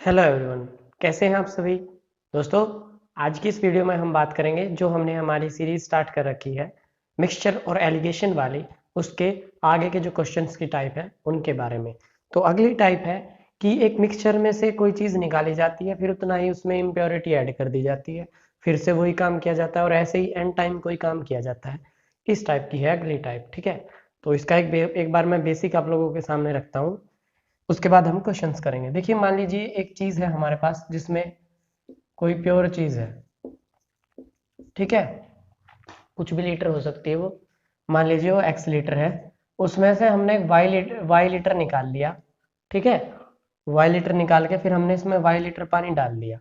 Hello everyone, कैसे हैं आप सभी दोस्तों। आज की इस वीडियो में हम बात करेंगे जो हमने हमारी सीरीज स्टार्ट कर रखी है मिक्सचर और एलिगेशन वाली, उसके आगे के जो क्वेश्चंस की टाइप है उनके बारे में। तो अगली टाइप है कि एक मिक्सचर में से कोई चीज़ निकाली जाती है, फिर उतना ही उसमें इम्प्योरिटी ऐड कर दी जाती है, फिर से वही काम किया जाता है और ऐसे ही एंड टाइम कोई काम किया जाता है। इस टाइप की है अगली टाइप, ठीक है। तो इसका एक बार मैं बेसिक आप लोगों के सामने रखता हूँ, उसके बाद हम क्वेश्चंस करेंगे। देखिए, मान लीजिए एक चीज है हमारे पास जिसमें कोई प्योर चीज है, ठीक है। कुछ भी लीटर हो सकती है वो, मान लीजिए वो एक्स लीटर है। उसमें से हमने एक वाई लीटर निकाल लिया, ठीक है। वाई लीटर निकाल के फिर हमने इसमें वाई लीटर पानी डाल दिया,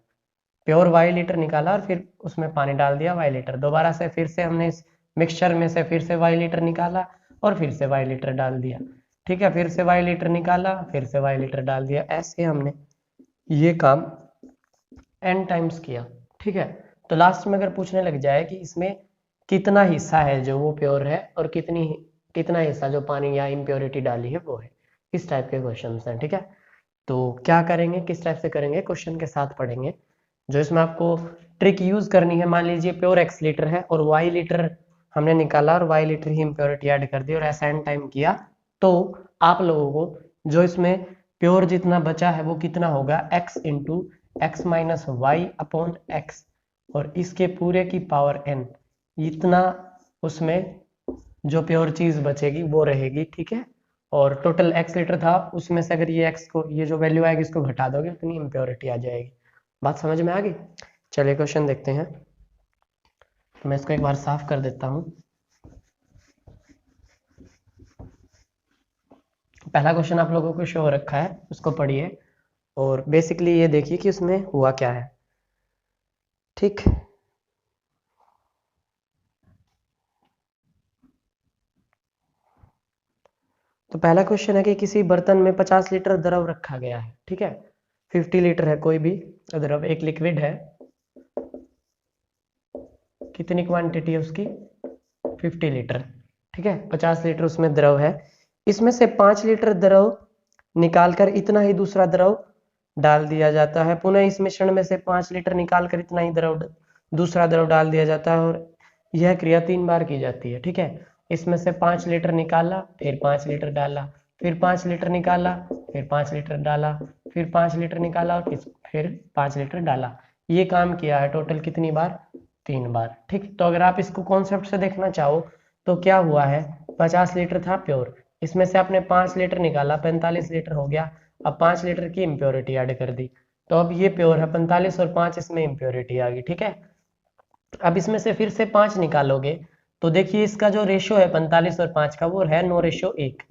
प्योर वाई लीटर निकाला और फिर उसमें पानी डाल दिया वाई लीटर। दोबारा से फिर से हमने इस मिक्सचर में से फिर से वाई लीटर निकाला और फिर से वाई लीटर डाल दिया, ठीक है। फिर से वाई लीटर निकाला, फिर से वाई लीटर डाल दिया। ऐसे हमने ये काम एन टाइम्स किया, ठीक है। तो लास्ट में अगर पूछने लग जाए कि इसमें कितना हिस्सा है जो वो प्योर है और कितना हिस्सा जो पानी या इम्प्योरिटी डाली है वो है, इस टाइप के क्वेश्चन हैं, ठीक है। तो क्या करेंगे, किस टाइप से करेंगे, क्वेश्चन के साथ पढ़ेंगे। जो इसमें आपको ट्रिक यूज करनी है, मान लीजिए प्योर एक्स लीटर है और वाई लीटर हमने निकाला और वाई लीटर ही इम्प्योरिटी ऐड कर दी और ऐसा एन टाइम किया, तो आप लोगों को जो इसमें प्योर जितना बचा है वो कितना होगा, x into x minus y upon x, और इसके पूरे की पावर n, इतना उसमें जो प्योर चीज बचेगी वो रहेगी, ठीक है। और टोटल x लीटर था, उसमें से अगर ये x को, ये जो वैल्यू आएगी इसको घटा दोगे उतनी इम्प्योरिटी आ जाएगी। बात समझ में आ गई। चलिए क्वेश्चन देखते हैं। तो मैं इसको एक बार साफ कर देता हूँ। पहला क्वेश्चन आप लोगों को शो हो रखा है, उसको पढ़िए और बेसिकली ये देखिए कि उसमें हुआ क्या है, ठीक। तो पहला क्वेश्चन है कि किसी बर्तन में 50 लीटर द्रव रखा गया है, ठीक है। 50 लीटर है कोई भी द्रव, एक लिक्विड है। कितनी क्वांटिटी है उसकी, 50 लीटर, ठीक है। 50 लीटर उसमें द्रव है। इसमें से 5 लीटर द्रव निकालकर इतना ही दूसरा द्रव डाल दिया जाता है। पुनः इस मिश्रण में से 5 लीटर निकालकर इतना ही दूसरा द्रव डाल दिया जाता है और यह क्रिया 3 बार की जाती है, ठीक है। इसमें से 5 लीटर निकाला, फिर 5 लीटर डाला, फिर 5 लीटर निकाला, फिर 5 लीटर डाला, फिर 5 लीटर निकाला और फिर 5 लीटर डाला। ये काम किया है टोटल कितनी बार, 3 बार, ठीक। तो अगर आप इसको कॉन्सेप्ट से देखना चाहो तो क्या हुआ है, 50 लीटर था प्योर, इसमें से आपने 5 लीटर निकाला, 45 लीटर हो गया। अब 5 लीटर की इम्प्योरिटी ऐड कर दी, तो अब ये प्योर है 45 और 5 इसमें इम्प्योरिटी आ गई, ठीक है। अब इसमें से फिर से 5 निकालोगे तो देखिए इसका जो रेशो है 45 और 5 का वो है 9:1।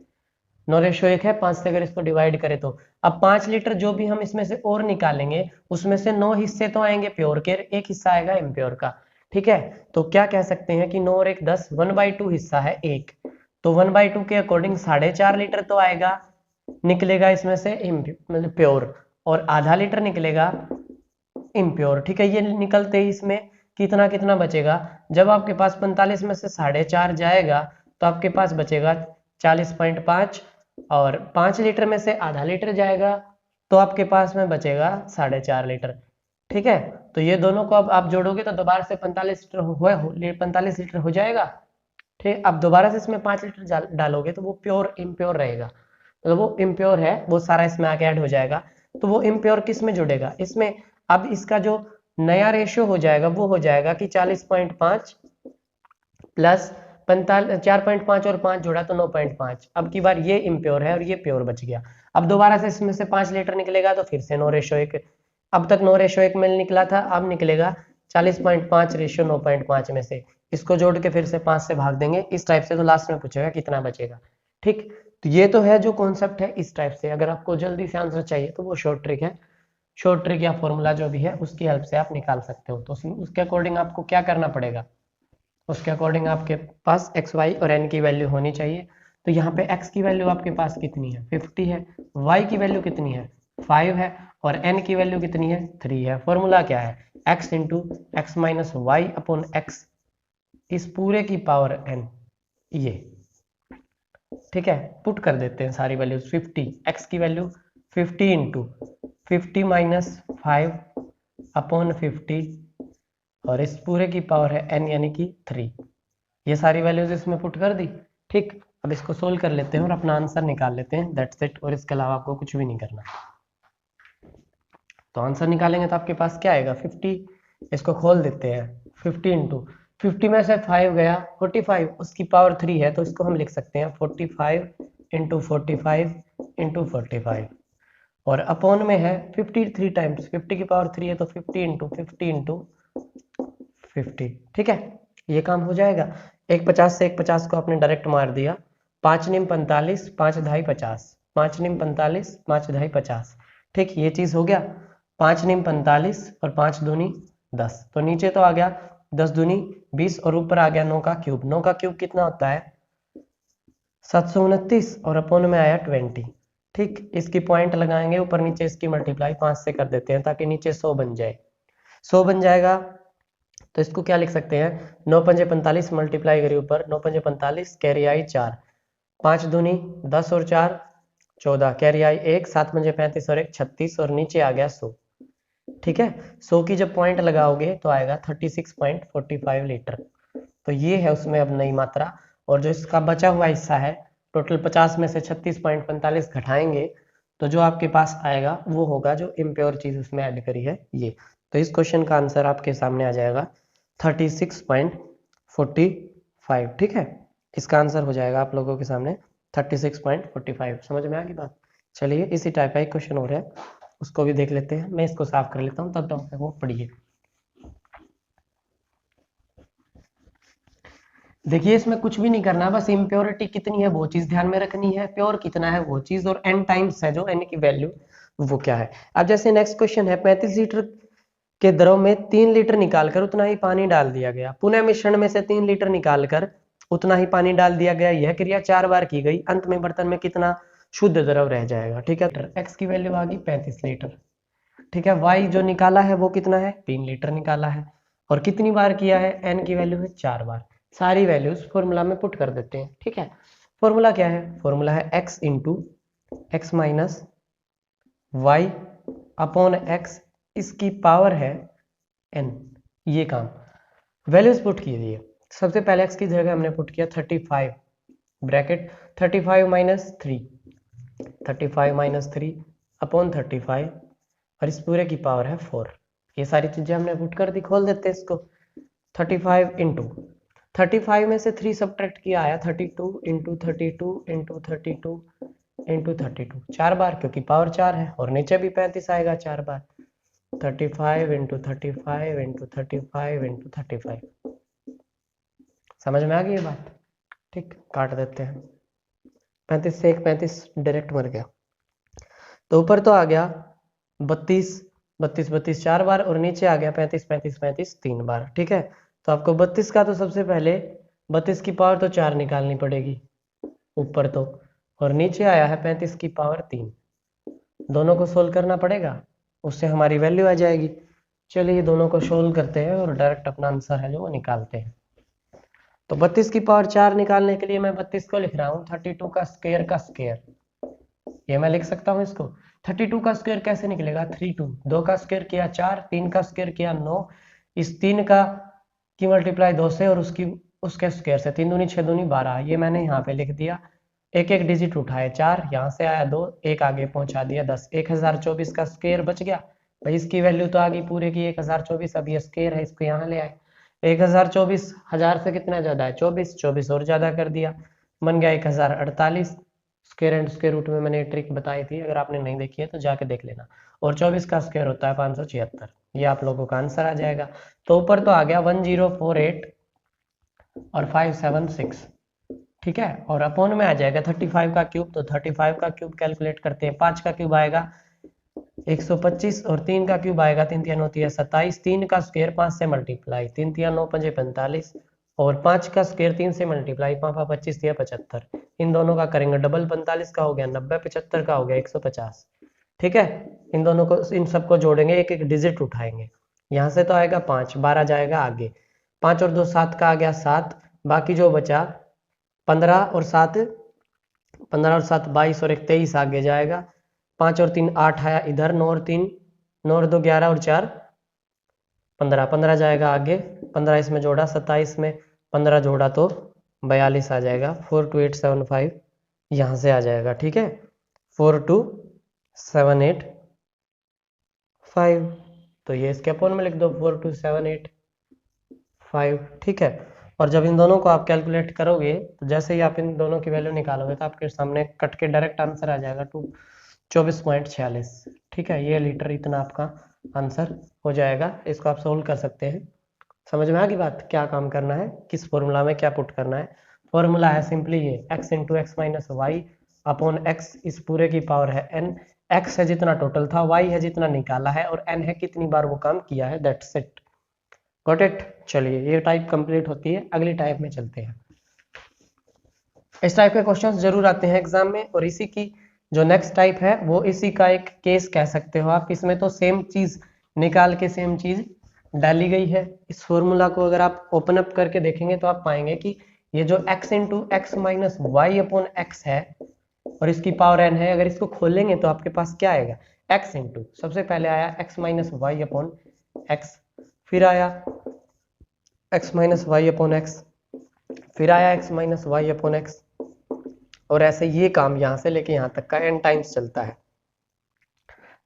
9:1 है, 5 से अगर इसको डिवाइड करें तो अब 5 लीटर जो भी हम इसमें से और निकालेंगे उसमें से 9 हिस्से तो आएंगे प्योर के, एक हिस्सा आएगा इम्प्योर का, ठीक है। तो क्या कह सकते हैं कि 9 और 1 10, 1/2 हिस्सा है एक, तो 1/2 के अकॉर्डिंग 4.5 लीटर तो आएगा, निकलेगा इसमें से मतलब प्योर, और आधा लीटर निकलेगा इम्प्योर, ठीक है। ये निकलते ही इसमें कितना कितना बचेगा, जब आपके पास 45 में से 4.5 जाएगा तो आपके पास बचेगा 40.5, और 5 लीटर में से आधा लीटर जाएगा तो आपके पास में बचेगा 4.5 लीटर, ठीक है। तो ये दोनों को अब आप जोड़ोगे तो दोबारा से 45 लीटर हो जाएगा, ठीक। अब दोबारा से इसमें 5 लीटर डालोगे तो वो प्योर इम्प्योर रहेगा, तो वो इम्प्योर है वो सारा इसमें आके ऐड हो जाएगा। तो वो इम्प्योर किस में जुड़ेगा, इसमें। अब इसका जो नया रेशियो हो जाएगा वो हो जाएगा कि 40.5 प्लस 4.5 और 5 जोड़ा तो 9.5। अब की बार ये इम्प्योर है और ये प्योर बच गया। अब दोबारा से इसमें से 5 लीटर निकलेगा तो फिर से 9:1। अब तक 9:1 में निकला था, अब निकलेगा 40.5:9.5 में से, इसको जोड़ के फिर से 5 से भाग देंगे, इस टाइप से। तो लास्ट में पूछेगा कितना बचेगा, ठीक। तो ये तो है जो कॉन्सेप्ट है इस टाइप से। अगर आपको जल्दी से आंसर चाहिए तो वो शॉर्ट ट्रिक है, शॉर्ट ट्रिक या फॉर्मूला जो भी है उसकी हेल्प से आप निकाल सकते हो। तो उसके अकॉर्डिंग आपको क्या करना पड़ेगा, उसके अकॉर्डिंग आपके पास एक्स वाई और एन की वैल्यू होनी चाहिए। तो यहाँ पे एक्स की वैल्यू आपके पास कितनी है, 50 है। वाई की वैल्यू कितनी है, 5 है। और एन की वैल्यू कितनी है, 3 है। फॉर्मूला क्या है, x into x minus y upon x, इस पूरे की पावर एन, ये, ठीक है। पुट कर देते हैं सारी वैल्यूज। 50 एक्स की वैल्यू 50 इंटू 50 माइनस 5 अपॉन 50 और इस पूरे की पावर है n यानी कि 3। ये सारी वैल्यूज इसमें पुट कर दी। ठीक, अब इसको सोल्व कर लेते हैं और अपना आंसर निकाल लेते हैं, दैट्स इट। और इसके अलावा आपको कुछ भी नहीं करना। तो आंसर निकालेंगे तो आपके पास क्या आएगा 50, इसको खोल देते हैं। 50 इंटू 50 में से 5 गया 45, उसकी पावर 3 है तो इसको हम लिख सकते हैं 45 इंटू 45 इंटू 45 और अपॉन में है 53 टाइम्स 50 की पावर 3 है तो 50 इंटू 50। ठीक है, ये काम हो जाएगा। एक 50 से एक 50 को आपने डायरेक्ट मार दिया। 5 निम 45, 5 ढाई 50, 5 निम 45, 5 ढाई 50। ठीक, ये चीज हो गया। 5 निम 45 और 5 दूनी 10, तो नीचे तो आ गया 10 दूनी 20 और ऊपर आ गया 9 का क्यूब। 9 का क्यूब कितना होता है 729 और अपॉन में आया 20। ठीक, इसकी पॉइंट लगाएंगे ऊपर नीचे, इसकी मल्टीप्लाई 5 से कर देते हैं ताकि नीचे 100 बन जाए। 100 बन जाएगा तो इसको क्या लिख सकते हैं 9 पंजे 45 मल्टीप्लाई करिए ऊपर, 9 पंजे 45 कैरी आई 4, 5 दूनी 10 और 4 14 कैरी आई 1, 7 पंजे 35 और 1 36 और नीचे आ गया 100। ठीक है, 100 की जब पॉइंट लगाओगे तो आएगा 36.45 लीटर। तो ये है उसमें अब नई मात्रा। और जो इसका बचा हुआ हिस्सा है टोटल 50 में से 36.45 घटाएंगे तो जो आपके पास आएगा वो होगा जो इम्प्योर चीज उसमें ऐड करी है ये। तो इस क्वेश्चन का आंसर आपके सामने आ जाएगा 36.45। ठीक है, इसका आंसर हो जाएगा आप लोगों के सामने 36.45। समझ में आ गई बात। चलिए इसी टाइप का एक क्वेश्चन हो रहा है, उसको भी देख लेते हैं। मैं इसको साफ कर लेता हूँ तब तक वो पढ़िए। देखिए इसमें कुछ भी नहीं करना, बस इम्प्योरिटी कितनी है वो चीज ध्यान में रखनी है, प्योर कितना है वो चीज, और एन टाइम्स है जो एन की वैल्यू वो क्या है। अब जैसे नेक्स्ट क्वेश्चन है 35 लीटर के द्रव में 3 लीटर निकालकर उतना ही पानी डाल दिया गया। पुनः मिश्रण में से 3 लीटर निकालकर उतना ही पानी डाल दिया गया। यह क्रिया 4 बार की गई। अंत में बर्तन में कितना शुद्ध द्रव रह जाएगा। ठीक है, एक्स की वैल्यू आ गई 35 लीटर। ठीक है, वाई जो निकाला है वो कितना है 3 लीटर निकाला है और कितनी बार किया है एन की वैल्यू है 4 बार। सारी वैल्यूज फॉर्मूला में पुट कर देते हैं। ठीक है, फॉर्मूला क्या है, फॉर्मूला है x into x minus y upon x, इसकी पावर है n। ये काम वैल्यूज पुट कीजिए। सबसे पहले x की जगह हमने पुट किया 35 ब्रैकेट 35 माइनस 3, 35 माइनस 3 अपॉन 35 और इस पूरे की पावर है 4। ये सारी चीजें हमने पुट कर दी। खोल देते हैं इसको। 35 इंटू 35 में से 3 सब्ट्रैक्ट किया आया 32 इंटू 32 इंटू 32 इंटू 32 4 बार, क्योंकि पावर 4 है और नीचे भी 35 आएगा 4 बार। 35 इंटू 35 इंटू 35 इंटू 35। समझ में आ गई ये बात। ठीक, काट देते हैं। 35 से एक 35 डायरेक्ट मर गया। तो ऊपर तो आ गया 32 32 32 4 बार और नीचे आ गया 35 35 35 3 बार। ठीक है, तो आपको 32 का तो सबसे पहले 32 की पावर तो 4 निकालनी पड़ेगी ऊपर तो, और नीचे आया है 35 की पावर 3। दोनों को सोल्व करना पड़ेगा, उससे हमारी वैल्यू आ जाएगी। चलिए दोनों को सोल्व करते हैं और डायरेक्ट अपना आंसर है जो वो निकालते हैं। तो 32 की पावर 4 निकालने के लिए मैं 32 को लिख रहा हूँ 32 का स्क्वायर ये मैं लिख सकता हूँ इसको। 32 का स्क्वायर कैसे निकलेगा 32, 2 का स्क्वायर किया 4, 3 का स्क्वायर किया 9, इस 3 का की मल्टीप्लाई 2 से और उसके स्क्वायर से, 3 दूनी 6 दूनी 12। ये मैंने यहाँ पे लिख दिया। एक एक डिजिट उठाए 4, यहाँ से आया 2, एक आगे पहुंचा दिया 10। 1024 का स्क्वायर बच गया भाई, इसकी वैल्यू तो आ गई पूरे की 1024। अब ये स्क्वायर है इसको यहाँ ले आए। 1024 हजार से कितना ज्यादा है 24, 24 और ज्यादा कर दिया, बन गया 1048। स्क्वायर एंड स्क्वायर रूट में मैंने ट्रिक बताई थी, अगर आपने नहीं देखी है तो जाके देख लेना। और 24 का स्क्वायर होता है 576। ये आप लोगों का आंसर आ जाएगा। तो ऊपर तो आ गया 1048 और 576। ठीक है, और अपॉन में आ जाएगा 35 का क्यूब। तो 35 का क्यूब कैलकुलेट करते हैं। 5 का क्यूब आएगा 125 और 3 का क्यूब आएगा 3 3 9 27। 3 का स्क्वायर 5 से मल्टीप्लाई 3 3 9 5 45 और 5 का स्क्वायर 3 से मल्टीप्लाई 5 5 25 75। इन दोनों का करेंगे डबल, 45 का हो गया 90, 75 का हो गया 150। ठीक है, इन दोनों को इन सबको जोड़ेंगे, एक एक डिजिट उठाएंगे। यहाँ से तो आएगा 5, 12 जाएगा आगे, 5 और 2 7 का आ गया 7, बाकी जो बचा 15 और 7 22 और 1 23 आगे जाएगा। 5 और 3 8 आया इधर, 9 और 3 9 और 2 11 और 4 15, 15 जाएगा आगे, 15 इसमें जोड़ा, 27 में 15 जोड़ा तो 42 आ जाएगा। 42875 यहाँ से आ जाएगा, ठीक है, 42785, तो ये इसके अपोन में लिख दो 42785, ठीक है। और जब इन दोनों को आप कैलकुलेट करोगे तो जैसे ही आप इन दोनों की वैल्यू निकालोगे तो आपके सामने कट के डायरेक्ट आंसर आ जाएगा 24.46, ठीक है। ये लीटर इतना आपका आंसर हो जाएगा। इसको आप सोल्व कर सकते हैं। समझ में आ गई बात, क्या काम करना है, किस फॉर्मूला में क्या पुट करना है। फॉर्मूला है सिंपली ये x into x minus y upon x, इस पूरे की पावर है n। x है जितना टोटल था, y है जितना निकाला है, और n है कितनी बार वो काम किया है, दैट्स इट। Got it. चलिए ये टाइप कंप्लीट होती है, अगली टाइप में चलते हैं। इस टाइप के क्वेश्चंस जरूर आते हैं एग्जाम में, और इसी की जो नेक्स्ट टाइप है वो इसी का एक केस कह सकते हो आप। इसमें तो सेम चीज निकाल के सेम चीज डाली गई है। इस फॉर्मूला को अगर आप ओपन अप करके देखेंगे तो आप पाएंगे कि ये जो x into x minus y upon x है और इसकी पावर n है, अगर इसको खोलेंगे तो आपके पास क्या आएगा, x इंटू, सबसे पहले आया x minus y upon x, फिर आया x minus y upon x, फिर आया x minus y upon x, और ऐसे ये काम यहाँ से लेके यहाँ तक का n टाइम्स चलता है।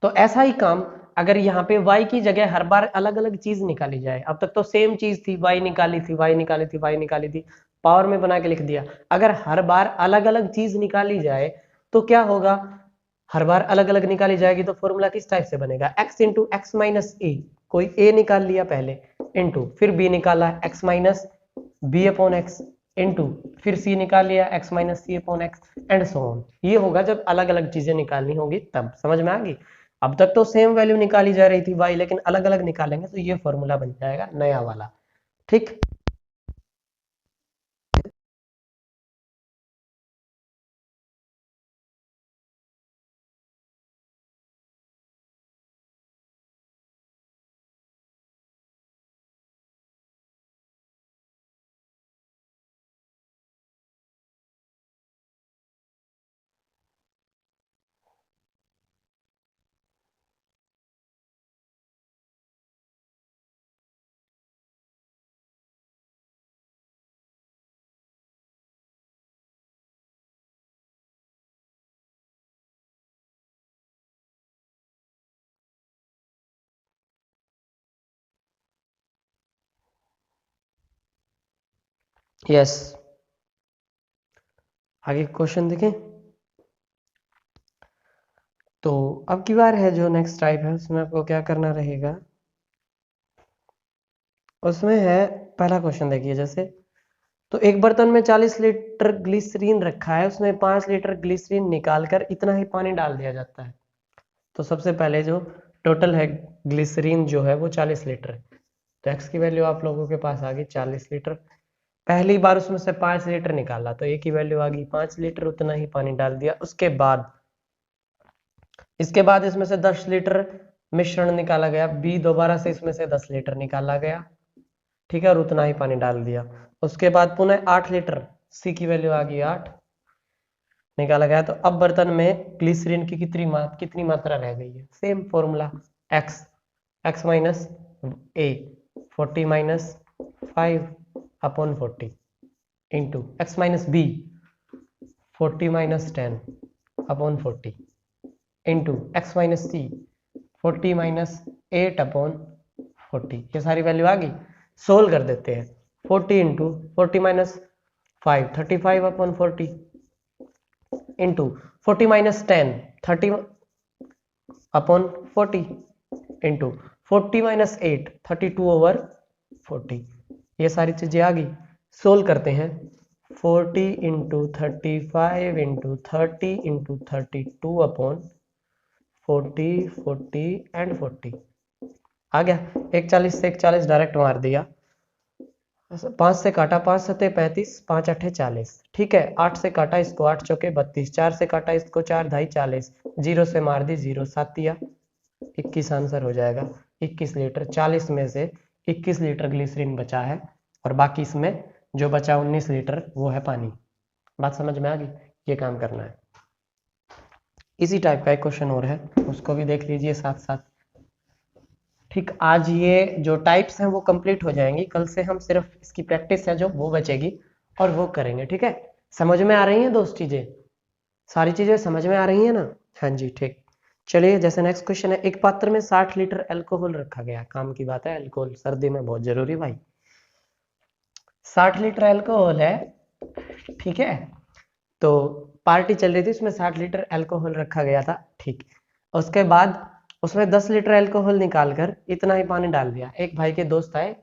तो ऐसा ही काम अगर यहाँ पे y की जगह हर बार अलग अलग चीज निकाली जाए, अब तक तो सेम चीज थी, y निकाली थी, y निकाली थी, y निकाली थी, पावर में बना के लिख दिया। अगर हर बार अलग अलग चीज निकाली जाए तो क्या होगा, हर बार अलग अलग निकाली जाएगी तो फॉर्मूला किस टाइप से बनेगा, x इंटू एक्स माइनस ए, कोई a निकाल लिया पहले, इंटू फिर b निकाला x minus B upon x, into फिर c निकाल लिया x minus C upon x, and so on. ये होगा जब अलग अलग चीजें निकालनी होगी तब। समझ में आ गई। अब तक तो सेम वैल्यू निकाली जा रही थी y, लेकिन अलग अलग निकालेंगे तो ये फॉर्मूला बन जाएगा नया वाला, ठीक। यस, आगे क्वेश्चन देखें। तो अब की बार है जो नेक्स्ट टाइप है उसमें आपको क्या करना रहेगा, उसमें है पहला क्वेश्चन देखिए जैसे, तो एक बर्तन में 40 लीटर ग्लिसरीन रखा है, उसमें 5 लीटर ग्लिसरीन निकालकर इतना ही पानी डाल दिया जाता है। तो सबसे पहले जो टोटल है ग्लिसरीन जो है वो 40 लीटर है, तो एक्स की वैल्यू आप लोगों के पास आ गई 40 लीटर। पहली बार उसमें से 5 लीटर निकाला तो ए की वैल्यू आ गई 5 लीटर, उतना ही पानी डाल दिया। उसके बाद इसके बाद इसमें से 10 लीटर मिश्रण निकाला गया, बी दोबारा से इसमें से 10 लीटर निकाला गया, ठीक है, और उतना ही पानी डाल दिया। उसके बाद पुनः 8 लीटर, सी की वैल्यू आ गई 8 निकाला गया। तो अब बर्तन में ग्लिसरीन की कितनी मात्रा रह गई है, same formula, X minus A 40 minus 5 upon 40 into x minus B 40 minus 10 upon 40 into x minus C 40 minus 8 upon 40। ये सारी वैल्यू आ गई, सोल्व कर देते हैं। 40 into 40 minus 5 35 upon 40 into 40 minus 10 30 upon 40 into 40 minus 8 32 over 40। ये सारी चीजें आ गई, सोल्व करते हैं। 40 into 35 into 30 into 32 upon 40 40 and 40 आ गया। 41 से 41 डायरेक्ट मार दिया, 5 से काटा 5 सते 35 5 अठे 40, ठीक है। 8 से काटा इसको 8 चौके 32, 4 से काटा इसको 4 ढाई 40, 0 से मार दी 0 7 दिया 21 आंसर हो जाएगा। 21 लीटर, 40 में से 21 लीटर ग्लिसरीन बचा है और बाकी इसमें जो बचा 19 लीटर वो है पानी। बात समझ में आ गई, ये काम करना है। इसी टाइप का एक क्वेश्चन और है, उसको भी देख लीजिए साथ साथ। ठीक, आज ये जो टाइप्स हैं वो कंप्लीट हो जाएंगी, कल से हम सिर्फ इसकी प्रैक्टिस है जो वो बचेगी और वो करेंगे। ठीक है, समझ में आ रही हैं दोस्त चीजें, सारी चीजें समझ में आ रही हैं ना? हाँ जी ठीक। चलिए जैसे नेक्स्ट क्वेश्चन है, एक पात्र में 60 लीटर अल्कोहल रखा गया। काम की बात है, अल्कोहल सर्दी में बहुत जरूरी भाई। 60 लीटर अल्कोहल है, ठीक है। तो पार्टी चल रही थी, उसमें 60 लीटर अल्कोहल रखा गया था, ठीक। उसके बाद उसमें 10 लीटर अल्कोहल निकालकर इतना ही पानी डाल दिया। एक भाई के दोस्त आए,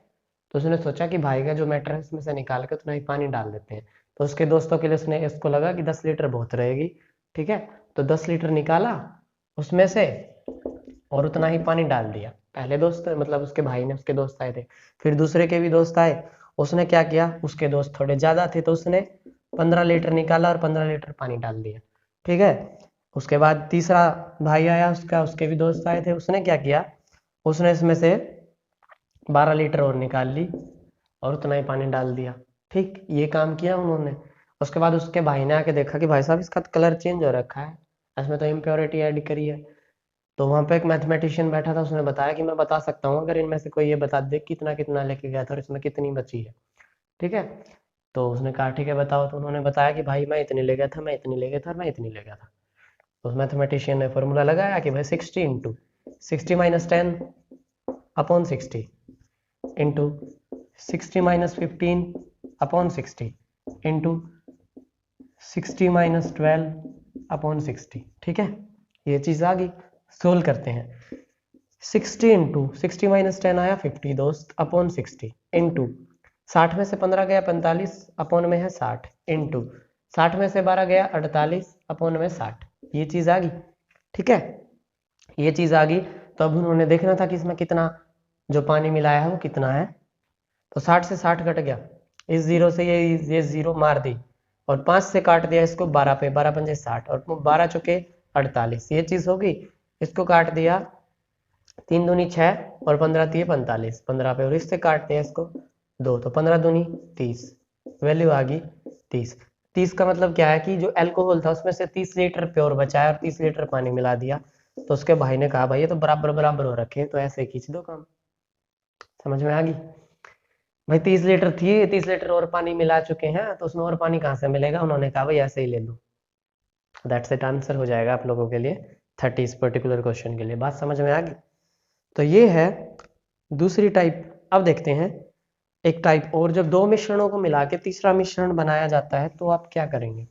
तो उसने सोचा कि भाई का जो मैटर है उसमें से निकाल कर उतना ही पानी डाल देते हैं। तो उसके दोस्तों के लिए उसने, इसको लगा कि 10 लीटर बहुत रहेगी, ठीक है। तो 10 लीटर निकाला उसमें से और उतना ही पानी डाल दिया। पहले दोस्त मतलब उसके भाई ने, उसके दोस्त आए थे, फिर दूसरे के भी दोस्त आए, उसने क्या किया, उसके दोस्त थोड़े ज्यादा थे तो उसने 15 लीटर निकाला और 15 लीटर पानी डाल दिया, ठीक है। उसके बाद तीसरा भाई आया उसका, उसके भी दोस्त आए थे, उसने क्या किया, उसने इसमें से 12 लीटर और निकाल ली और उतना ही पानी डाल दिया, ठीक। ये काम किया उन्होंने। उसके बाद उसके भाई ने आके देखा कि भाई साहब इसका कलर चेंज हो रखा है, इसमें तो इम्प्योरिटी ऐड करी है। तो वहां पे एक मैथमेटिशियन बैठा था, उसने बताया कि मैं बता सकता हूँ अगर इनमें से कोई ये बता दे कितना कितना लेके गया था और इसमें कितनी बची है, ठीक है। तो उसने कहा ठीक है बताओ। तो उन्होंने बताया कि भाई मैं इतनी ले गया था, मैं इतनी ले गया था और मैं इतनी ले गया था। तो उस मैथमेटिशियन ने फॉर्मूला लगाया कि भाई 60 into 60 minus 10 upon 60 into 60 minus 15 upon 60 into 60 minus 12 upon 60, ठीक है। ये चीज आ गई, सोल्व करते हैं। 60 इंटू 60 माइनस 10 आया 50 दोस्त अपॉन 60 इंटू 60 में से 15 गया 45 अपॉन में है 60 इंटू 60 में से 12 गया 48 अपॉन में 60। ये चीज आ गई, ठीक है। ये चीज आ गई, तो अब उन्होंने देखना था कि इसमें कितना जो पानी मिलाया है वो कितना है। तो 60 से 60 कट गया, इस जीरो से ये जीरो मार दी और 5 से काट दिया इसको 12 पे, 12 पंजे 60 और 12 चुके 48। ये चीज होगी, इसको काट दिया 3 दूनी 6 और 15 दिए 45, 15 पे और इससे काटते हैं इसको 2, तो 15 दूनी 30, वैल्यू आ गई 30। 30 का मतलब क्या है कि जो अल्कोहल था उसमें से 30 लीटर प्योर बचा है और 30 लीटर पानी मिला दिया। तो उसके भाई ने कहा भाई ये तो बराबर बराबर हो रखे हैं, तो ऐसे खींच दो काम। समझ में आ गई भाई? 30 लीटर थी, 30 लीटर और पानी मिला चुके हैं, तो उसमें और पानी कहाँ से मिलेगा? उन्होंने कहा भाई ऐसे ही ले लो। दैट्स इट, आंसर हो जाएगा आप लोगों के लिए 30 इस पर्टिकुलर क्वेश्चन के लिए। बात समझ में आ गई? तो ये है दूसरी टाइप। अब देखते हैं एक टाइप और, जब दो मिश्रणों को मिला के तीसरा मिश्रण बनाया जाता है तो आप क्या करेंगे?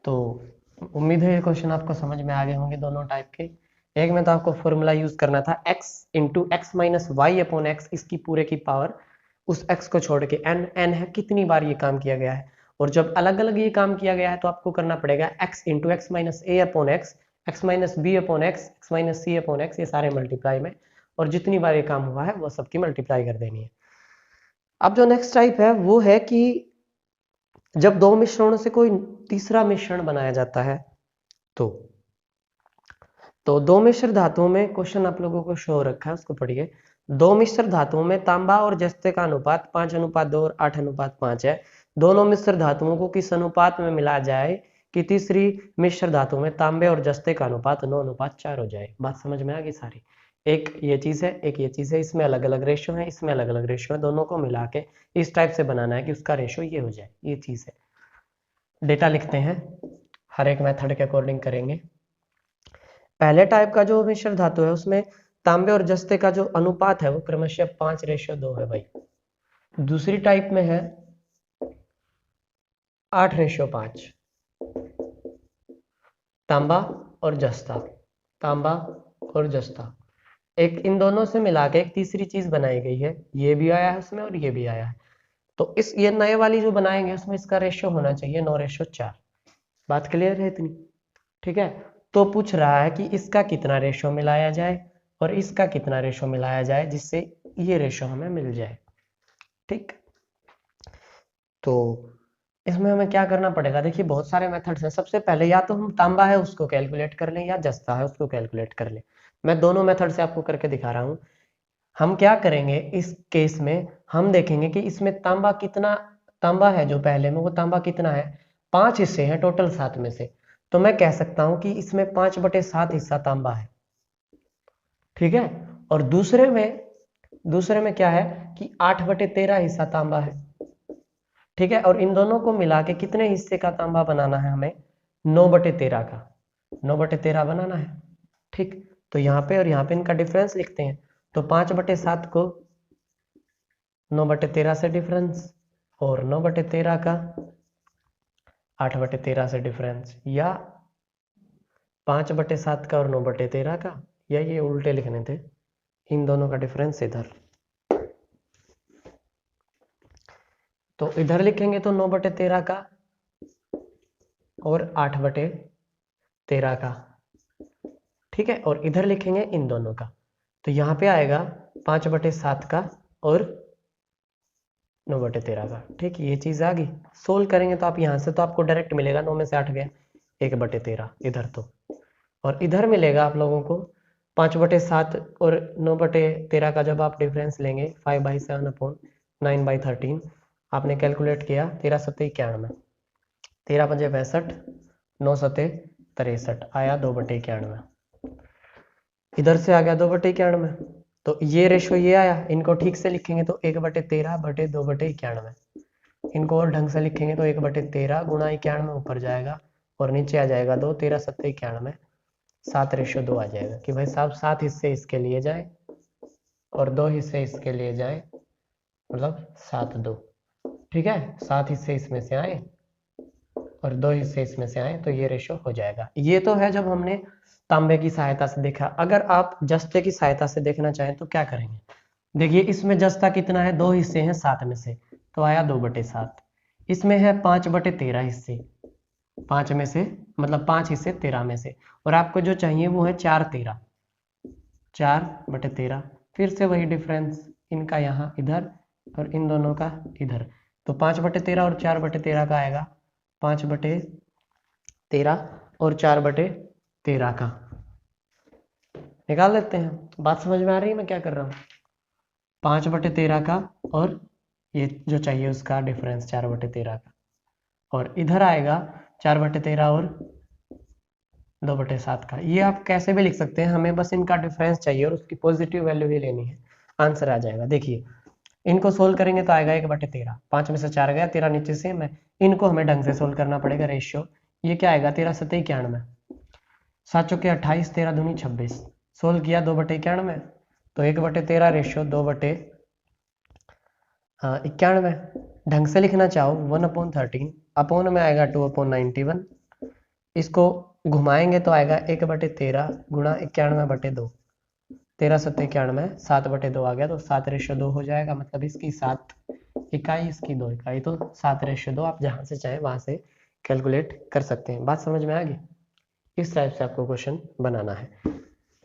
तो उम्मीद है ये क्वेश्चन आपको समझ में आ गए होंगे दोनों टाइप के। एक में तो आपको फॉर्मूला यूज करना था x into x minus y upon x, इसकी पूरे की पावर, उस x को छोड़ के n है कितनी बार ये काम किया गया है। और जब अलग अलग ये काम किया गया है तो आपको करना पड़ेगा x into x minus A upon X, X minus B upon X, X minus C upon X, ये सारे मल्टीप्लाई में, और जितनी बार ये काम हुआ है वो सबकी मल्टीप्लाई कर देनी है। अब जो नेक्स्ट टाइप है वो है कि जब दो मिश्रणों से कोई तीसरा मिश्रण बनाया जाता है तो दो मिश्र धातुओं में, क्वेश्चन आप लोगों को शो रखा है उसको पढ़िए। दो मिश्र धातुओं में तांबा और जस्ते का अनुपात 5:2 और 8:5 है। दोनों मिश्र धातुओं को किस अनुपात में मिला जाए कि तीसरी मिश्र धातु में तांबे और जस्ते का अनुपात 9:4 हो जाए? बात समझ में आ गई सारी? एक ये चीज है, एक ये चीज है, इसमें अलग अलग रेशियो है, इसमें अलग अलग रेशियो है, दोनों को मिला के इस टाइप से बनाना है कि उसका रेशियो ये हो जाए। ये चीज है। डेटा लिखते हैं, हर एक मेथड के अकॉर्डिंग करेंगे। पहले टाइप का जो मिश्र धातु है उसमें तांबे और जस्ते का जो अनुपात है वो क्रमशः 5:2 है भाई। दूसरी टाइप में है 8:5, तांबा और जस्ता, तांबा और जस्ता। एक इन दोनों से मिला के एक तीसरी चीज बनाई गई है, ये भी आया है उसमें और ये भी आया है। तो इस ये नए वाली जो बनाएंगे उसमें इसका रेशियो होना चाहिए 9:4। बात क्लियर है इतनी? ठीक है। तो पूछ रहा है कि इसका कितना रेशियो मिलाया जाए और इसका कितना रेशियो मिलाया जाए जिससे ये रेशियो हमें मिल जाए, ठीक। तो इसमें हमें क्या करना पड़ेगा? देखिए बहुत सारे मेथड्स हैं। सबसे पहले या तो हम तांबा है उसको कैलकुलेट कर लें या जस्ता है उसको कैलकुलेट कर लें। मैं दोनों मेथड से आपको करके दिखा रहा हूं। हम क्या करेंगे इस केस में, हम देखेंगे कि इसमें तांबा कितना, तांबा है जो पहले में वो तांबा कितना है 5 हिस्से हैं टोटल 7 में से, तो मैं कह सकता हूं कि इसमें 5/7 हिस्सा तांबा है, ठीक है। और दूसरे में क्या है कि 8/13 हिस्सा तांबा है, ठीक है। और इन दोनों को मिला के कितने हिस्से का तांबा बनाना है हमें, 9/13 का, 9/13 बनाना है, ठीक। तो यहाँ पे और यहाँ पे इनका डिफरेंस लिखते हैं, तो 5/7 को 9/13 से डिफरेंस, और 9/13 का 8/13 से डिफरेंस, या 5/7 का और 9/13 का, या ये उल्टे लिखने थे, इन दोनों का डिफरेंस इधर। तो इधर लिखेंगे तो 9/13 का और 8/13 का, ठीक है। और इधर लिखेंगे इन दोनों का, तो यहाँ पे आएगा 5/7 का और 9/13 का, ठीक। ये चीज आ गई। सोल्व करेंगे तो आप यहाँ से तो आपको डायरेक्ट मिलेगा 9 में से 8 गया 1/13 इधर, तो और इधर मिलेगा आप लोगों को 5/7 और 9/13 का जब आप डिफरेंस लेंगे 5/7/9/13 आपने कैलकुलेट किया 13 7 91, 13 5 65, 9 7 63 आया 2/91, इधर से आ गया 2/91, तो ये रेशो ये आया। इनको ठीक से लिखेंगे तो 1/13/2/91, इनको और ढंग से लिखेंगे तो 1/13 गुणा 91 ऊपर जाएगा और नीचे आ जाएगा 2, 13 7 91, 7/2 आ जाएगा कि भाई साहब 7 हिस्से इसके लिए जाए और 2 हिस्से इसके लिए जाए, मतलब 7/2, ठीक है। 7 हिस्से इसमें से आए और 2 हिस्से इसमें से आए, तो ये रेशो हो जाएगा। ये तो है जब हमने तांबे की सहायता से देखा। अगर आप जस्ते की सहायता से देखना चाहें तो क्या करेंगे, देखिए इसमें जस्ता कितना है, 2 हिस्से हैं 7 में से, तो आया 2/7। इसमें है 5/13 हिस्से, 5 में से मतलब 5 हिस्से 13 में से, और आपको जो चाहिए वो है 4/13, 4/13, फिर से वही डिफरेंस इनका यहाँ इधर और इन दोनों का इधर, तो 5/13 और 4/13 का आएगा 5/13 और 4/13 का निकाल लेते हैं। बात समझ में आ रही है मैं क्या कर रहा हूँ, 5/13 का और ये जो चाहिए उसका डिफरेंस 4/13 का, और इधर आएगा 4/13 और 2/7 का। ये आप कैसे भी लिख सकते हैं, हमें बस इनका डिफरेंस चाहिए और उसकी पॉजिटिव वैल्यू ही लेनी है, आंसर आ जाएगा। देखिए इनको सोल्व करेंगे तो आएगा 1/13, 5 में से 4 गया, 13 नीचे से मैं, इनको हमें ढंग से सोल्व करना पड़ेगा रेशियो। ये क्या आएगा 13 7 91, 7 चौके 28, 13 दूनी 26, सोल्व किया 2/91, तो 1/13 रेशियो 2/91। ढंग से लिखना चाहो 1/13, अपोन में आएगा 2/91, इसको घुमाएंगे तो आएगा 1/13 गुणा 91/2, 13 7 91, 7/2 आ गया, तो 7/2 हो जाएगा, मतलब इसकी 7 इकाई इसकी 2 इकाई, तो 7/2 आप जहां से चाहे वहां से कैलकुलेट कर सकते हैं। बात समझ में आ गई, इस टाइप से आपको क्वेश्चन बनाना है।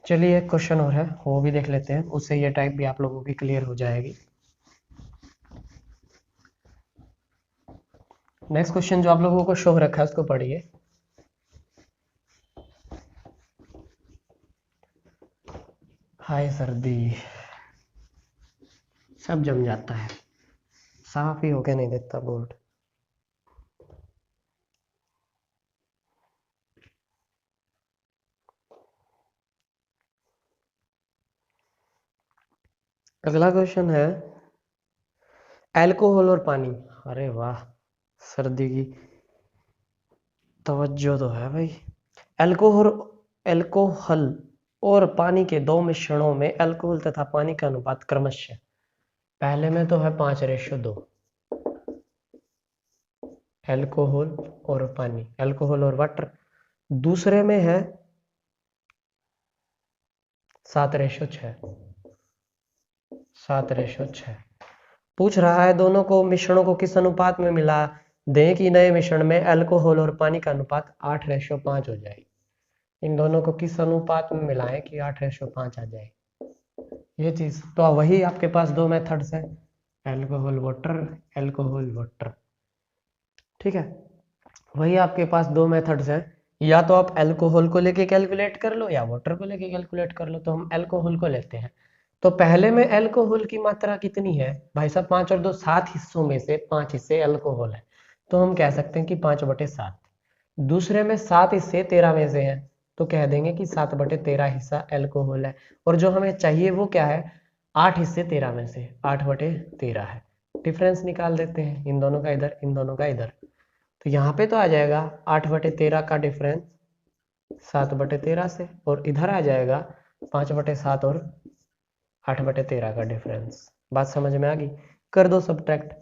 चलिए एक क्वेश्चन और है वो भी देख लेते हैं, उससे ये टाइप भी आप लोगों की क्लियर हो जाएगी। नेक्स्ट क्वेश्चन जो आप लोगों को शो रखा है उसको पढ़िए। हाय सर्दी, सब जम जाता है, साफ ही होके नहीं देता बोर्ड। अगला क्वेश्चन है अल्कोहल और पानी। अरे वाह, सर्दी की तवज्जो तो है भाई। अल्कोहल और पानी के दो मिश्रणों में अल्कोहल तथा पानी का अनुपात क्रमशः, पहले में तो है 5/2, अल्कोहल और पानी, अल्कोहल और वाटर। दूसरे में है 7/6, 7/6। पूछ रहा है दोनों को मिश्रणों को किस अनुपात में मिला दें कि नए मिश्रण में अल्कोहल और पानी का अनुपात 8/5 हो जाए। इन दोनों को किस अनुपात में मिलाएं कि 8/5 आ जाए, ये चीज। तो वही आपके पास दो मेथड्स हैं, अल्कोहल वाटर, अल्कोहल वाटर, ठीक है। वही आपके पास दो मेथड्स हैं, या तो आप अल्कोहल को लेके कैलकुलेट कर लो या वाटर को लेके कैलकुलेट कर लो। तो हम अल्कोहल को लेते हैं। तो पहले में अल्कोहल की मात्रा कितनी है भाई साहब, 5 और 2 7 हिस्सों में से 5 हिस्से अल्कोहल है, तो हम कह सकते हैं कि 5/7। दूसरे में 7 हिस्से 13 में से हैं, तो कह देंगे कि 7/13 हिस्सा अल्कोहल है। और जो हमें चाहिए वो क्या है, 8 हिस्से 13 में से 8/13 है। डिफरेंस निकाल देते हैं, इन दोनों का इधर, इन दोनों का इधर। तो यहाँ पे तो आ जाएगा 8/13 का डिफरेंस 7/13 से, और इधर आ जाएगा 5/7 और 8/13 का डिफरेंस। बात समझ में आ गई? कर दो सब्ट्रैक्ट।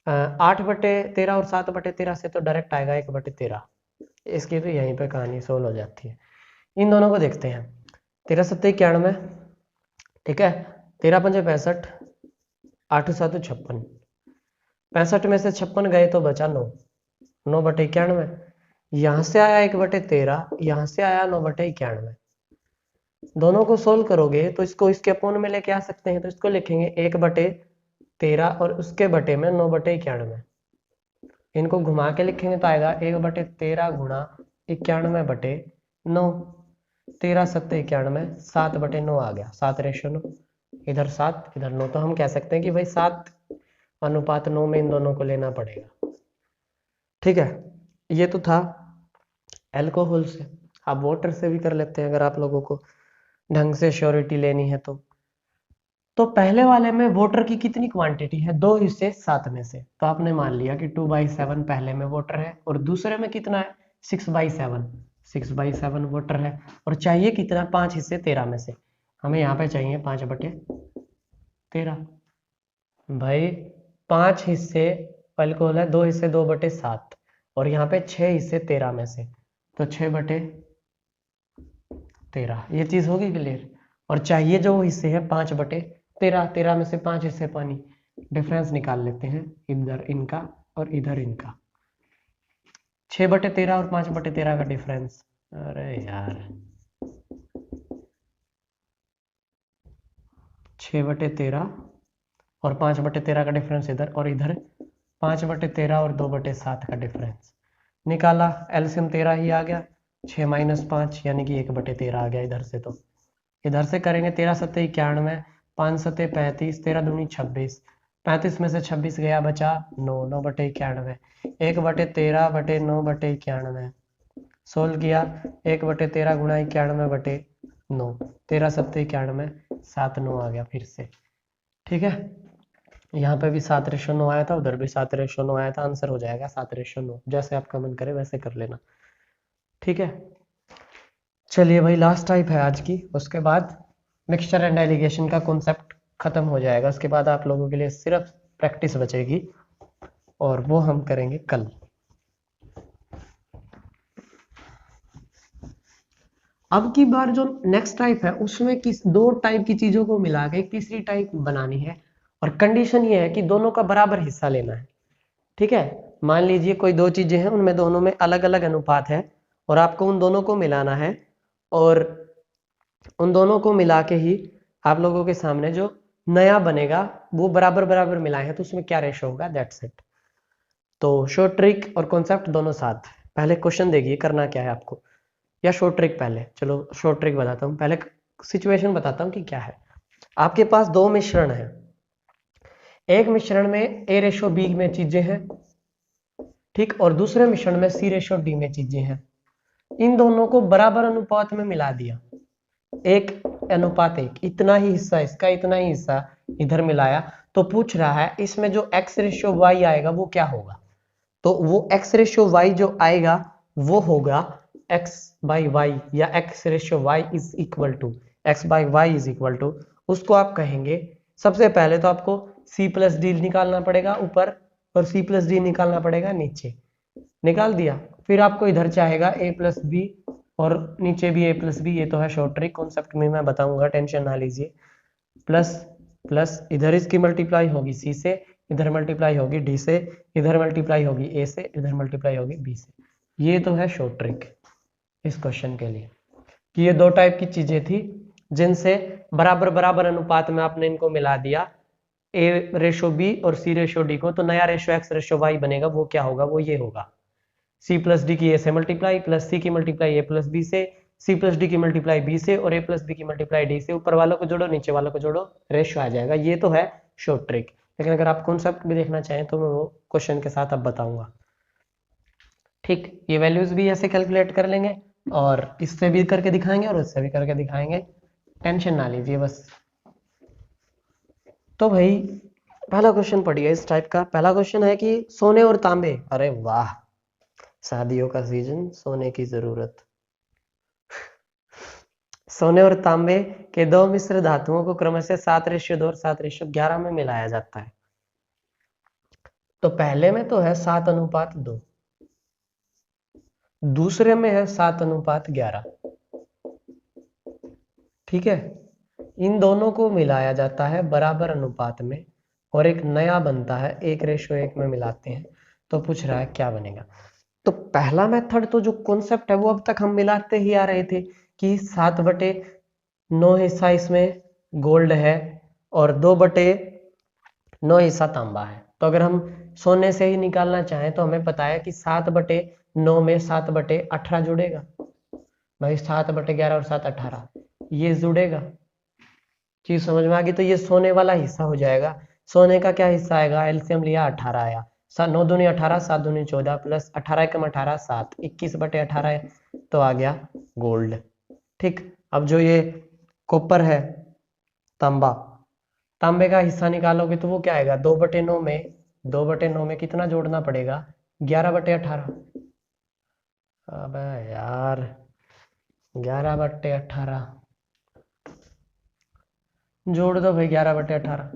8/13 और 7/13 से तो डायरेक्ट आएगा 1/13। इसकी तो यहीं पे कहानी सोल्व हो जाती है। इन दोनों को देखते हैं। 13 7 91, ठीक है। 13 5 65, 8 7 56, 65 में से 56 गए तो बचा 9, 9/91। यहां से आया 1/13, यहां से आया 9/91। दोनों को सोल्व करोगे तो इसको इसके अपोन में लेके आ सकते हैं, तो इसको लिखेंगे 1/13 और उसके बटे में 9/91। इनको घुमा के लिखेंगे तो आएगा 1/13 गुणा 91/9। 13 7 91, 7/9 आ गया, 7:9। इधर 7 इधर 9, तो हम कह सकते हैं कि भाई 7:9 में इन दोनों को लेना पड़ेगा। ठीक है, ये तो था अल्कोहल से। आप वाटर से भी कर लेते हैं अगर आप लोगों को ढंग से श्योरिटी लेनी है तो पहले वाले में वाटर की कितनी क्वांटिटी है, 2 हिस्से 7 में से, तो आपने मान लिया कि 2/7 पहले में वाटर है, और दूसरे में कितना है 6/7, 6/7 वाटर है। और चाहिए कितना, 5 हिस्से 13 में से। हमें यहाँ पे चाहिए 5/13। भाई 5 हिस्से अल्कोहल है, 2 हिस्से 2/7, और यहाँ पे 6 हिस्से 13 में से, तो 6/13। ये चीज होगी क्लियर। और चाहिए जो हिस्से है 5/13, 13 में से 5 हिस्से पानी। डिफरेंस निकाल लेते हैं, इधर इनका और इधर इनका। 6/13 और 5/13 का डिफरेंस, अरे यार 6/13 और 5/13 का डिफरेंस इधर, और इधर 5/13 और 2/7 का डिफरेंस निकाला। एलसीएम 13 ही आ गया, 6 - 5 यानी कि 1/13 आ गया इधर से। तो इधर से करेंगे 13 7 91, 5 7 35, 13 दूनी 26, 35 में से 26 गया बचा 9, 9/91, 1/13/9/91 सोल्व किया। 1/13 गुणा 91/9, 13 7 91, 7 9 आ गया फिर से। ठीक है, यहाँ पे भी 7:9 आया था, उधर भी 7:9 आया था। आंसर हो जाएगा 7:9, जैसे आपका मन करे वैसे कर लेना। ठीक है, चलिए भाई लास्ट टाइप है आज की, उसके बाद मिक्सचर एंड एलिगेशन का कॉन्सेप्ट खत्म हो जाएगा। उसके बाद आप लोगों के लिए सिर्फ प्रैक्टिस बचेगी, और वो हम करेंगे कल। अब की बार जो नेक्स्ट टाइप है उसमें किस 2 टाइप की चीजों को मिला के एक तीसरी टाइप बनानी है, और कंडीशन ये है कि दोनों का बराबर हिस्सा लेना है। ठीक है, मान लीजिए कोई 2 चीजें हैं, उनमें दोनों में अलग अलग अनुपात है, और आपको उन दोनों को मिलाना है, और उन दोनों को मिला के ही आप लोगों के सामने जो नया बनेगा वो बराबर बराबर मिलाए हैं, तो उसमें क्या रेशो होगा, दैट्स इट। तो शॉर्ट ट्रिक और कॉन्सेप्ट दोनों साथ। पहले क्वेश्चन देखिए करना क्या है आपको, या शॉर्ट ट्रिक पहले, चलो शॉर्ट ट्रिक बताता हूँ। पहले सिचुएशन बताता हूँ कि क्या है। आपके पास 2 मिश्रण है, एक मिश्रण में A/B में चीजें हैं, ठीक, और दूसरे मिश्रण में C/D में चीजें हैं। इन दोनों को बराबर अनुपात में मिला दिया, 1:1, इतना ही हिस्सा इसका, इतना ही हिस्सा इधर मिलाया। तो पूछ रहा है इसमें जो X/Y आएगा वो क्या होगा, तो वो X/Y जो आएगा वो होगा X/Y, या X/Y is equal to X/Y is equal to, उसको आप कहेंगे। सबसे पहले तो आपको C+D निकालना पड़ेगा ऊपर, और C+D निकालना पड़ेगा नीचे। निकाल दिया, फिर आपको इधर चाहेगा A+B, और नीचे भी A+B। ये तो है शॉर्ट ट्रिक, कॉन्सेप्ट में मैं बताऊंगा, टेंशन ना लीजिए। प्लस प्लस इधर इसकी मल्टीप्लाई होगी C से, इधर मल्टीप्लाई होगी D से, इधर मल्टीप्लाई होगी A से, इधर मल्टीप्लाई होगी B से। ये तो है शॉर्ट ट्रिक इस क्वेश्चन के लिए, कि ये 2 टाइप की चीजें थी जिनसे बराबर बराबर अनुपात में आपने इनको मिला दिया, A/B और C/D को। तो नया रेशो X/Y बनेगा, वो क्या होगा, वो ये होगा C+D की A से मल्टीप्लाई, प्लस C की मल्टीप्लाई A+B से, C+D की मल्टीप्लाई B से, और A+B की मल्टीप्लाई D से। ऊपर वालों को जोड़ो, नीचे वालों को जोड़ो, रेशो आ जाएगा। ये तो है शॉर्ट ट्रिक। लेकिन अगर आप कॉन्सेप्ट भी देखना चाहें तो मैं वो क्वेश्चन के साथ अब बताऊंगा। ठीक, ये वैल्यूज भी ऐसे कैलकुलेट कर लेंगे और इससे भी करके दिखाएंगे और इससे भी करके दिखाएंगे, टेंशन ना लीजिए बस। तो भाई पहला क्वेश्चन पढ़िए इस टाइप का। पहला क्वेश्चन है कि सोने और तांबे, अरे वाह, शादियों का सीजन, सोने की जरूरत। सोने और तांबे के दो मिश्र धातुओं को क्रमशः 7:2 और 7:11 में मिलाया जाता है। तो पहले में तो है 7:2, दूसरे में है 7:11। ठीक है, इन दोनों को मिलाया जाता है बराबर अनुपात में और एक नया बनता है 1:1 में मिलाते हैं। तो पूछ रहा है क्या बनेगा। तो पहला मेथड तो जो कॉन्सेप्ट है वो अब तक हम मिलाते ही आ रहे थे कि 7/9 हिस्सा इसमें गोल्ड है और 2/9 हिस्सा तांबा है। तो अगर हम सोने से ही निकालना चाहें तो हमें पता है कि 7/9 में 7/18 जुड़ेगा भाई, 7/11 और 7/18 ये जुड़ेगा। चीज समझ में आ गई। तो ये सोने वाला हिस्सा हो जाएगा। सोने का क्या हिस्सा आएगा, एलसीएम लिया 18 आया, 9 दूनी 18, 7 दूनी 14 प्लस 18 एकम 18 7, 21/18 तो आ गया गोल्ड। ठीक, अब जो ये कॉपर है, तांबा, तांबे का हिस्सा निकालोगे तो वो क्या आएगा, 2/9 में कितना जोड़ना पड़ेगा, 11/18। अबे यार 11/18 जोड़ दो भाई, 11/18।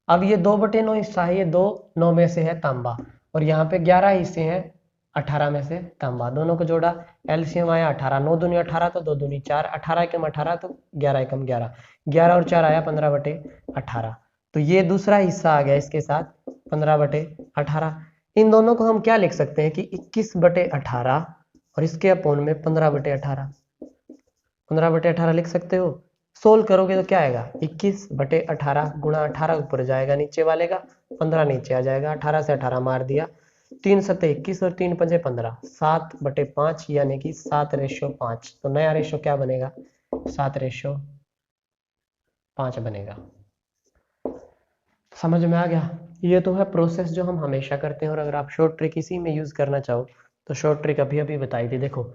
अब ये 2/9 हिस्सा है, ये 2/9 में से है तांबा और यहाँ पे 11 हिस्से हैं 18 में से तांबा, दोनों को जोड़ा, एलसीएम आया 18, 9 दूनी 18 तो 2 दूनी 4, 18 एकम 18 तो 11 एकम 11, 11 और 4 आया 15/18। तो ये दूसरा हिस्सा आ गया इसके साथ 15/18। इन दोनों को हम क्या लिख सकते हैं कि 21/18 और इसके अपोन में 15/18, 15/18 लिख सकते हो। सोल्व करोगे तो क्या आएगा, 21/18 गुणा 18 ऊपर जाएगा नीचे वाले का, 15 नीचे आ जाएगा, 18 से 18 मार दिया, 3 सत्ते 21 और 3 पंजे 15, 7/5 यानी कि 7:5। तो नया रेशो क्या बनेगा, 7:5 बनेगा। समझ में आ गया। ये तो है प्रोसेस जो हम हमेशा करते हैं और अगर आप शॉर्ट ट्रिक इसी में यूज करना चाहो तो शॉर्ट ट्रिक अभी अभी बताई थी। देखो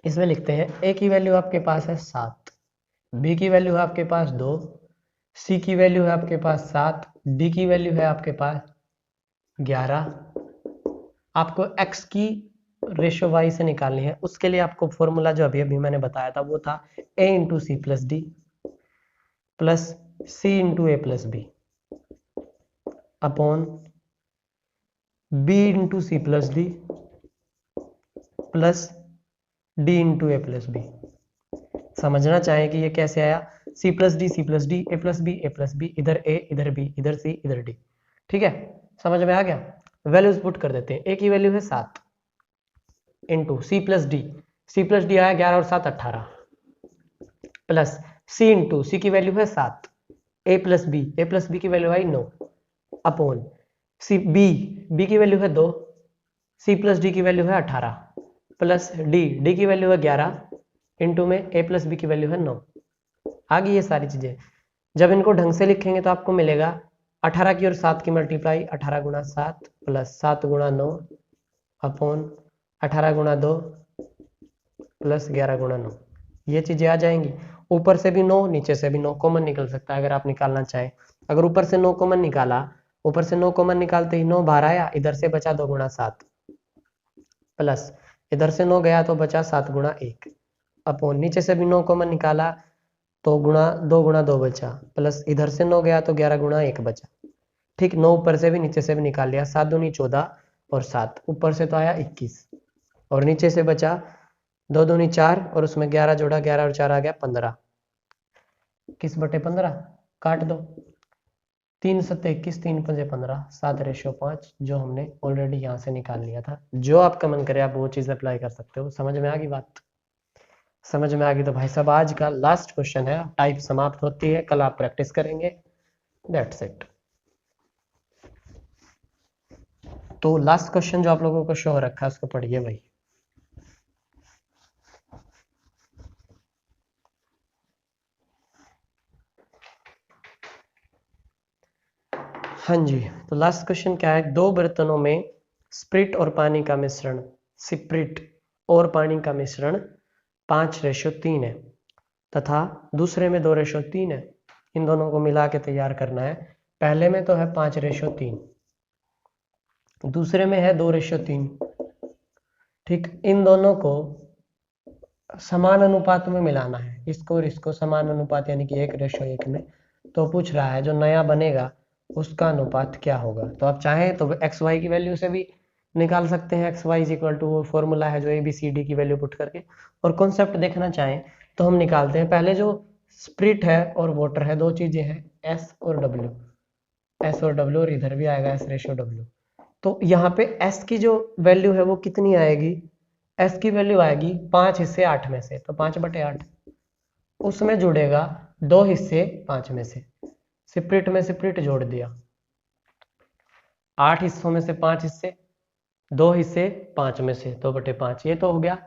इसमें लिखते हैं ए की वैल्यू आपके पास है 7, बी की वैल्यू है आपके पास 2, सी की वैल्यू है आपके पास 7, डी की वैल्यू है आपके पास 11। आपको एक्स की रेशो वाई से निकालनी है, उसके लिए आपको फॉर्मूला जो अभी अभी मैंने बताया था वो था A into C plus D plus C into A plus B upon B into C plus D plus D into A plus B. समझना चाहें कि ये कैसे आया, C plus D A plus B A plus B, इधर A इधर B इधर सी इधर डी। ठीक है, समझ में आ गया। वैल्यूज पुट कर देते हैं। ए की वैल्यू है 7 इंटू सी प्लस डी आया 11 और 7 18 प्लस सी इंटू सी की वैल्यू है 7, ए प्लस बी की वैल्यू आई 9 अपॉन सी बी की वैल्यू है 2, सी प्लस डी की वैल्यू है 18 प्लस डी की वैल्यू है 11 इंटू में ए प्लस बी की वैल्यू है 9। आ गई ये सारी चीजें। जब इनको ढंग से लिखेंगे तो आपको मिलेगा 18 की और 7 की मल्टीप्लाई 18 गुणा 7 प्लस 7 गुणा 9 अपॉन 18 गुणा 2 प्लस 11 गुणा 9। ये चीजें आ जाएंगी। ऊपर से भी 9 नीचे से भी 9 कॉमन निकल सकता है अगर आप निकालना चाहें। अगर ऊपर से 9 कॉमन निकाला, ऊपर से 9 कॉमन निकालते ही 9 बाहर आया, इधर से बचा 2 गुणा 7 प्लस इधर से 9 गया तो बचा 7 गुणा 1 अपॉन नीचे से भी 9 कॉमन निकाला तो 2 गुणा 2 बचा प्लस इधर से 9 गया तो 11 गुणा 1 बचा। ठीक, 9 ऊपर से भी नीचे से भी निकाल लिया, 7 दूनी 14 और 7 ऊपर से तो आया 21 और नीचे से बचा 2 दूनी 4 और उसमें 11 जोड़ा, 11 और 4 आ गया 15, 21/15 काट दो, 3 सत्ते 21, 3 पंजे 15, 7:5 जो हमने ऑलरेडी यहाँ से निकाल लिया था। जो आपका मन करे आप वो चीज अप्लाई कर सकते हो। समझ में आ गई बात, समझ में आ गई तो भाई साहब आज का लास्ट क्वेश्चन है, टाइप समाप्त होती है, कल आप प्रैक्टिस करेंगे, दैट्स इट। तो लास्ट क्वेश्चन जो आप लोगों को शो हो रखा है उसको पढ़िए भाई। हाँ जी, तो लास्ट क्वेश्चन क्या है, दो बर्तनों में स्प्रिट और पानी का मिश्रण, स्प्रिट और पानी का मिश्रण 5:3 है तथा दूसरे में 2:3 है। इन दोनों को मिला के तैयार करना है। पहले में तो है 5:3, दूसरे में है 2:3। ठीक, इन दोनों को समान अनुपात में मिलाना है, इसको और इसको समान अनुपात यानी कि 1:1 में। तो पूछ रहा है जो नया बनेगा उसका अनुपात क्या होगा। तो आप चाहें तो एक्स वाई की वैल्यू से भी निकाल सकते हैं, x y is equal to वो फॉर्मूला है जो ए बी सी डी की वैल्यू पुट करके, और कॉन्सेप्ट देखना चाहें तो हम निकालते हैं। पहले जो स्प्रिट है और वाटर है, दो चीजें हैं, एस और डब्ल्यू, एस और डब्ल्यू, और इधर भी आएगा S/W। तो यहाँ पे एस की जो वैल्यू है वो कितनी आएगी, एस की वैल्यू आएगी 5 हिस्से 8 में से, तो 5/8। उसमें जुड़ेगा 2 हिस्से 5 में से, स्प्रिट में स्प्रिट जोड़ दिया, 8 हिस्सों में से 5 हिस्से, 2 हिस्से 5 में से, 2/5। ये तो हो गया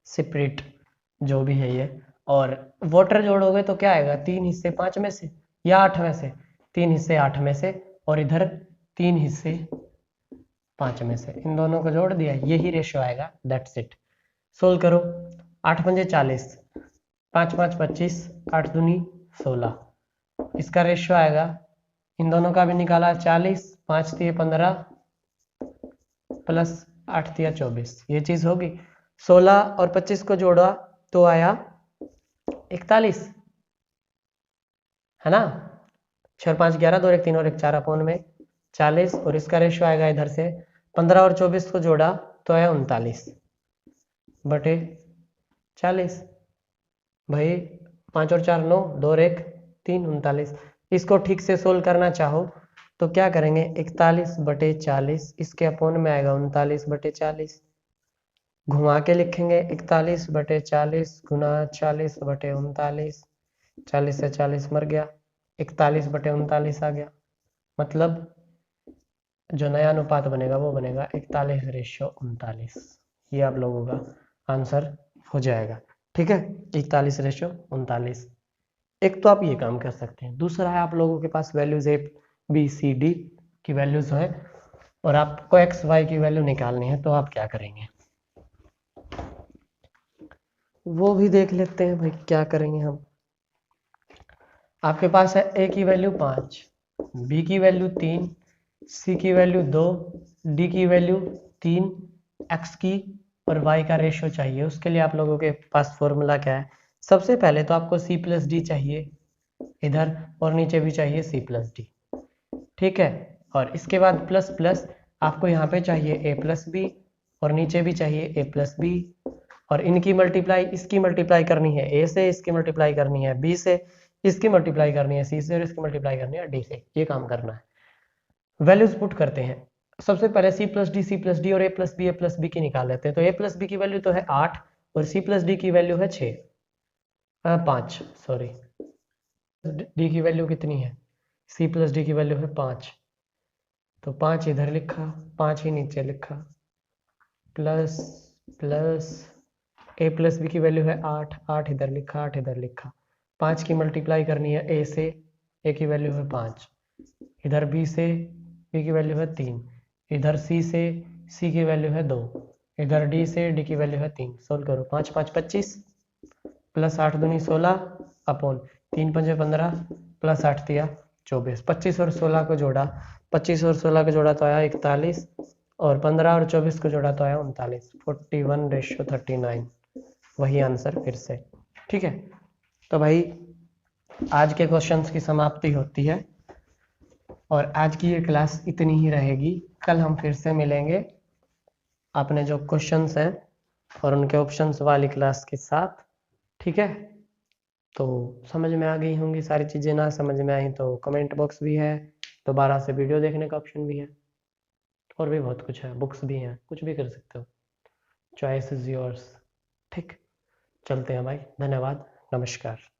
स्प्रिट जो भी है ये। और वाटर जोड़ोगे तो क्या आएगा, 3 हिस्से 5 में से या 8 में से, 3 हिस्से 8 में से, और इधर 3 हिस्से 5 में से, इन दोनों को जोड़ दिया, यही रेशियो आएगा, दैट्स इट। सोल्व करो, 8 पंजे 40, 5 5 25, 8 दूनी 16, इसका रेशियो आएगा, इन दोनों का भी निकाला 40, 5 तिये 15 प्लस 8 तिया 24, ये चीज होगी। 16 और 25 को जोड़ा तो आया 41, है ना। 6 और 5 11, 2 और 1 3 और 1 4 अपोन में 40, और इसका रेशियो आएगा इधर से 15 और 24 को जोड़ा तो आया 39/40। भाई 5 और 4 9, 2 और 1 3, 39। इसको ठीक से सोल्व करना चाहो तो क्या करेंगे, 41/40, इसके अपोन में आएगा 39/40, घुमा के लिखेंगे 41/40 गुना 40/39, 40 से 40 मर गया, 41/39 आ गया। मतलब जो नया अनुपात बनेगा वो बनेगा 41:39। ये आप लोगों का आंसर हो जाएगा। ठीक है, 41:39। एक तो आप ये काम कर सकते हैं, दूसरा है आप लोगों के पास values A B C D की वैल्यूज हैं और आपको एक्स वाई की वैल्यू निकालनी है, तो आप क्या करेंगे वो भी देख लेते हैं। भाई क्या करेंगे हम, आपके पास है ए की वैल्यू 5, बी की वैल्यू 3, सी की वैल्यू 2, डी की वैल्यू 3, एक्स की और वाई का रेशियो चाहिए। उसके लिए आप लोगों के पास फॉर्मूला क्या है, सबसे पहले तो आपको सी प्लस डी चाहिए इधर, और नीचे भी चाहिए सी प्लस डी। ठीक है, और इसके बाद प्लस प्लस आपको यहाँ पे चाहिए ए प्लस बी, और नीचे भी चाहिए ए प्लस बी, और इनकी मल्टीप्लाई, इसकी मल्टीप्लाई करनी है ए से, इसकी मल्टीप्लाई करनी है बी से, इसकी मल्टीप्लाई करनी है सी से, और इसकी मल्टीप्लाई करनी है डी से। ये काम करना है, वैल्यूज पुट करते हैं। सबसे पहले सी प्लस डी और ए प्लस बी की निकाल लेते हैं। तो ए प्लस बी की वैल्यू तो है 8 और सी प्लस डी की वैल्यू है 5 सॉरी, डी की वैल्यू कितनी है, सी प्लस डी की वैल्यू है 5, तो 5 इधर लिखा, 5 ही नीचे लिखा, प्लस प्लस ए प्लस बी की वैल्यू है 8, 8 इधर लिखा, 8 इधर लिखा, 5 की मल्टीप्लाई करनी है ए से, ए की वैल्यू है 5, इधर बी से, बी की वैल्यू है 3, इधर सी से, सी की वैल्यू है 2, इधर डी से, डी की वैल्यू है 3। सोल्व करो, 5 5 25 प्लस 8 दूनी 16 अपॉन 3 पंजे 15 प्लस 8 तिया 24, 25 और 16 को जोड़ा, 25 और 16 को जोड़ा तो आया 41, और 15 और 24 को जोड़ा तो आया 39, 41:39, वही आंसर फिर से। ठीक है, तो भाई आज के क्वेश्चंस की समाप्ति होती है और आज की ये क्लास इतनी ही रहेगी। कल हम फिर से मिलेंगे अपने जो क्वेश्चंस हैं और उनके ऑप्शंस वाली क्लास के साथ। ठीक है, तो समझ में आ गई होंगी सारी चीज़ें, ना समझ में आई तो कमेंट बॉक्स भी है, दोबारा से वीडियो देखने का ऑप्शन भी है, और भी बहुत कुछ है, बुक्स भी हैं, कुछ भी कर सकते हो, चॉइस इज योर्स। ठीक, चलते हैं भाई, धन्यवाद, नमस्कार।